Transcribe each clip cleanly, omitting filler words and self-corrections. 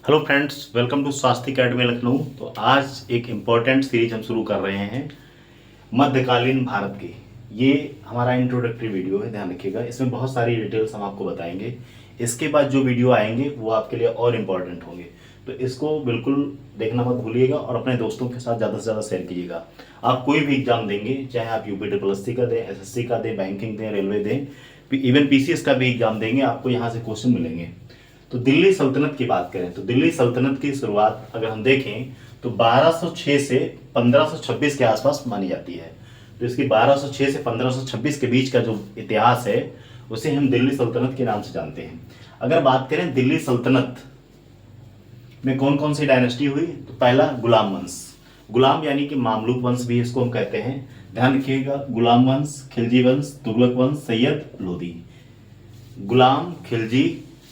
Hello friends, welcome to स्वास्थ्य academy Lucknow. तो आज एक इम्पॉर्टेंट सीरीज हम शुरू कर रहे हैं मध्यकालीन भारत की। ये हमारा इंट्रोडक्टरी वीडियो है, ध्यान रखिएगा। इसमें बहुत सारी डिटेल्स हम आपको बताएंगे। इसके बाद जो वीडियो आएंगे वो आपके लिए और इम्पॉर्टेंट होंगे, तो इसको बिल्कुल देखना मत भूलिएगा और अपने दोस्तों के साथ ज़्यादा से ज़्यादा शेयर कीजिएगा। आप कोई भी एग्जाम देंगे, चाहे आप यूपी का दें, एसएससी का दें, बैंकिंग दें, रेलवे दें, इवन पीसीएस का भी एग्जाम देंगे, आपको यहाँ से क्वेश्चन मिलेंगे। तो दिल्ली सल्तनत की बात करें तो दिल्ली सल्तनत की शुरुआत अगर हम देखें तो 1206 से 1526 के आसपास मानी जाती है। तो इसकी 1206 से 1526 के बीच का जो इतिहास है उसे हम दिल्ली सल्तनत के नाम से जानते हैं। अगर बात करें दिल्ली सल्तनत में कौन कौन सी डायनेस्टी हुई, तो पहला गुलाम वंश। गुलाम यानी कि मामलूक वंश भी इसको हम कहते हैं, ध्यान रखिएगा। गुलाम वंश, खिलजी वंश, तुगलक वंश, सैयद लोदी। गुलाम, खिलजी,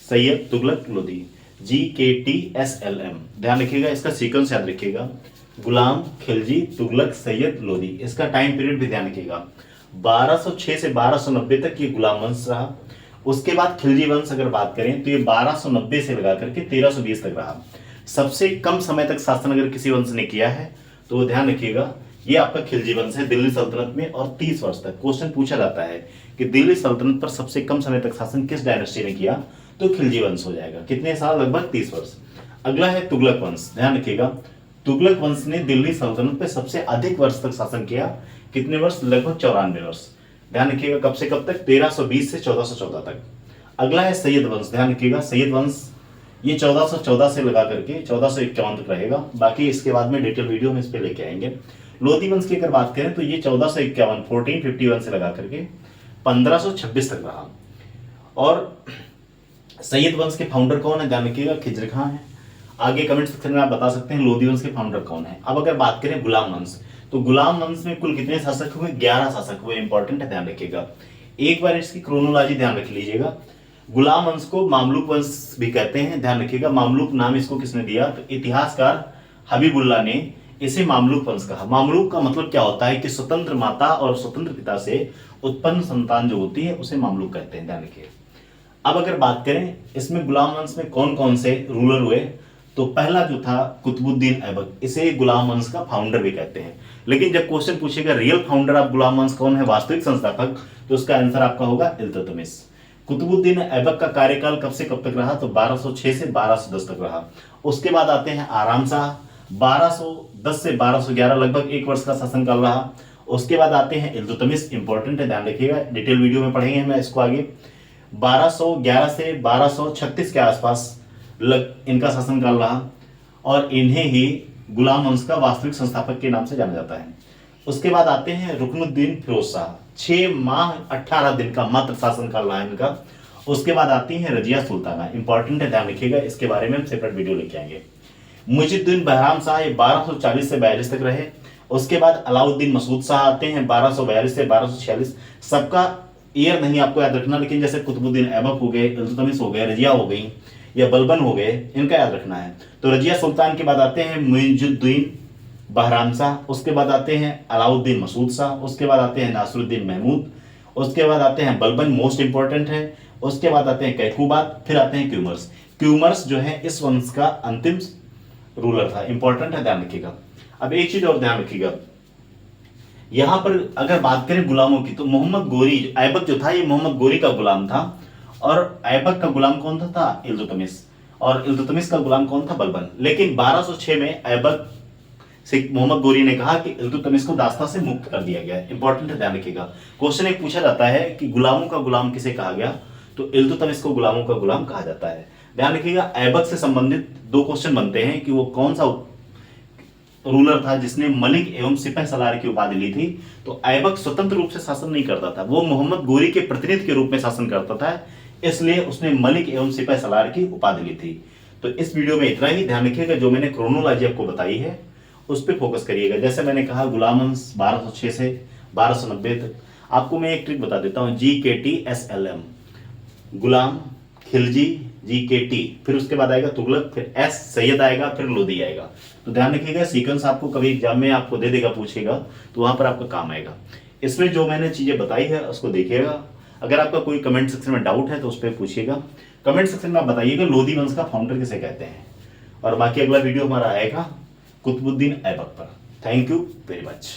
सैयद, तुगलक, लोदी, GKTSLM। ध्यान रखिएगा, इसका सीक्वेंस याद रखिएगा। गुलाम, खिलजी, तुगलक, सैयद, लोदी। इसका टाइम पीरियड भी ध्यान रखिएगा। 1206 से 1290 तक ये गुलाम वंश रहा। उसके बाद खिलजी वंश अगर बात करें तो ये 1290 से लगा करके 1320 तक रहा। सबसे कम समय तक शासन अगर किसी वंश ने किया है तो ध्यान रखिएगा, ये आपका खिलजी वंश है दिल्ली सल्तनत में, और 30 वर्ष तक। क्वेश्चन पूछा जाता है कि दिल्ली सल्तनत पर सबसे कम समय तक शासन किस डायनेस्टी ने किया, तो खिलजी वंश हो जाएगा। कितने साल? लगभग 30 वर्ष। अगला है तुगलक वंश। ध्यान रखिएगा, तुगलक वंश ने दिल्ली सल्तनत पे सबसे अधिक वर्ष तक शासन किया। कितने वर्ष? लगभग 94 वर्ष। ध्यान रखिएगा, कब से कब तक? 1320 से 1414 तक। अगला है सैयद वंश। ध्यान रखिएगा, सैयद वंश ये 1414 से लगा करके 1451 तक रहेगा। बाकी इसके बाद में डिटेल वीडियो में इस पे लेके आएंगे। लोधी वंश की अगर बात करें तो ये 1451 से लगा करके 1526 तक रहा। और सैयद वंश के फाउंडर कौन है? ध्यान रखिएगा, खिज्र खां है। आगे कमेंट सेक्शन में आप बता सकते हैं लोधी वंश के फाउंडर कौन है। अब अगर बात करें गुलाम वंश, तो गुलाम वंश में कुल कितने शासक हुए? 11 शासक हुए। इंपॉर्टेंट है, ध्यान रखिएगा। एक बार इसकी क्रोनोलॉजी ध्यान रख लीजिएगा। गुलाम वंश को मामलूक वंश भी कहते हैं, ध्यान रखिएगा। मामलूक नाम इसको किसने दिया? तो इतिहासकार हबीबुल्लाह ने इसे मामलूक वंश कहा। मामलूक का मतलब क्या होता है कि स्वतंत्र माता और स्वतंत्र पिता से उत्पन्न संतान जो होती है उसे मामलूक कहते हैं, ध्यान रखिए। अब अगर बात करें इसमें गुलाम वंश में कौन कौन से रूलर हुए, तो पहला जो था कुतुबुद्दीन ऐबक, इसे गुलाम वंश का फाउंडर भी कहते हैं। लेकिन जब क्वेश्चन पूछेगा रियल फाउंडर ऑफ गुलाम वंश कौन है, वास्तविक संस्थापक, तो उसका आंसर आपका होगा इल्तुतमिश। कुतुबुद्दीन ऐबक का कार्यकाल कब से कब तक रहा, तो 1206 से 1210 तक रहा। उसके बाद आते हैं आराम शाह, 1210 से 1211, लगभग 1 वर्ष का शासनकाल रहा। उसके बाद आते हैं इल्तुतमिश। इंपॉर्टेंट है, ध्यान रखिएगा, डिटेल वीडियो में पढ़ेंगे मैं इसको आगे। 1211 से 1236 के आसपास इनका शासनकाल रहा, और इन्हें ही गुलाम वंश का वास्तविक संस्थापक के नाम से जाना जाता है। उसके बाद आते हैं रुकनुद्दीन फिरोज शाह, 6 माह 18 दिन का मात्र शासनकाल रहा इनका। उसके बाद आती है रजिया सुल्ताना। इंपॉर्टेंट है, ध्यान रखिएगा, इसके बारे में हम सेपरेट वीडियो लेके आएंगे। मुइजुद्दीन बहराम शाह, ये 1240 से 42 तक रहे। उसके बाद अलाउद्दीन मसूद शाह आते हैं 1242 से 1246। सबका ईयर नहीं आपको याद रखना, लेकिन जैसे कुतुबुद्दीन ऐबक हो गए, इल्तुतमिश हो गए, रजिया हो गई या बलबन हो गए, इनका याद रखना है। तो रजिया सुल्तान के बाद आते हैं मुइजुद्दीन बहराम शाह। उसके बाद आते हैं अलाउद्दीन मसूद शाह। उसके बाद आते हैं नासरुद्दीन महमूद। उसके बाद आते हैं बलबन, मोस्ट इंपॉर्टेंट है। उसके बाद आते हैं कैकुबाद, फिर आते हैं क्यूमर्स। क्यूमर्स जो है इस वंश का अंतिम रूलर था। इंपॉर्टेंट है, ध्यान रखिएगा। अब एक चीज और ध्यान रखिएगा, यहां पर अगर बात करें गुलामों की, तो मोहम्मद गोरी ऐबक जो था ये मोहम्मद गोरी का गुलाम था, और ऐबक का गुलाम कौन था इल्तुतमिश, और इल्तुतमिश का गुलाम कौन था? बलबन। लेकिन 1206 में ऐबक से मोहम्मद गोरी ने कहा कि इल्तुतमिश को दास्ता से मुक्त कर दिया गया। इंपॉर्टेंट है, ध्यान रखिएगा। क्वेश्चन एक पूछा जाता है कि गुलामों का गुलाम किसे कहा गया, तो इल्तुतमिश को गुलामों का गुलाम कहा जाता है। ध्यान रखिएगा, ऐबक से संबंधित 2 क्वेश्चन बनते हैं कि वो कौन सा रूलर था जिसने मलिक एवं सिपह सलार की उपाधि ली थी। तो ऐबक स्वतंत्र रूप से शासन नहीं करता था, वो मोहम्मद गोरी के प्रतिनिधि के रूप में शासन करता था, इसलिए उसने मलिक एवं सिपह सलार की उपाधि ली थी। तो इस वीडियो में इतना ही। ध्यान रखिएगा, जो मैंने क्रोनोलॉजी आपको बताई है उस पर फोकस करिएगा। जैसे मैंने कहा गुलाम वंश 1206 से 1290 तक। आपको मैं एक ट्रिक बता देता हूँ, GKTSLM, गुलाम, खिलजी, GKT, फिर उसके बाद आएगा तुगलक, फिर S सैयद आएगा, फिर लोधी आएगा। तो ध्यान रखिएगा, सीक्वेंस आपको कभी एग्जाम में आपको दे देगा, पूछेगा, तो वहां पर आपका काम आएगा। इसमें जो मैंने चीजें बताई है उसको देखिएगा। अगर आपका कोई कमेंट सेक्शन में डाउट है तो उस पर पूछिएगा। कमेंट सेक्शन में आप बताइएगा लोधी वंश का फाउंडर किसे कहते हैं। और बाकी अगला वीडियो हमारा आएगा कुतुबुद्दीन ऐबक पर। Thank you very much.